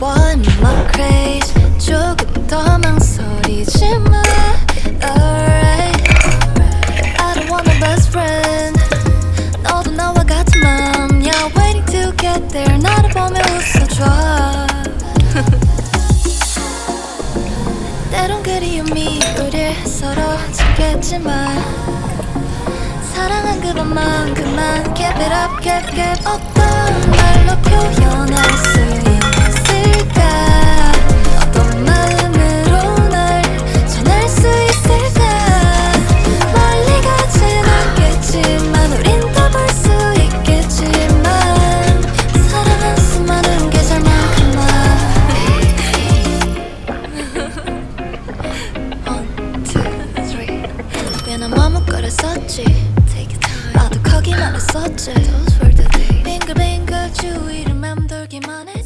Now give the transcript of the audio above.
What my craze 조금 더 망설이지마 Alright I don't want a best friend 너도 나와 같은 맘이야 Waiting to get there 나를 보며 웃어줘 때론 그리움이 우릴 서로 지겠지만 사랑한 그것만큼만 Keep it up, keep 어떤 말로 표현할 수 있을까 어떤 마음으로 널 전할 수 있을까 멀리 가진 않겠지만 우린 더 볼 수 있겠지만 사랑한 수많은 계절만큼만 One, two, three 꽤나 머뭇거렸었지 아득하기만 했었지 Those were the days 빙글빙글 주위를 맴돌기만 했지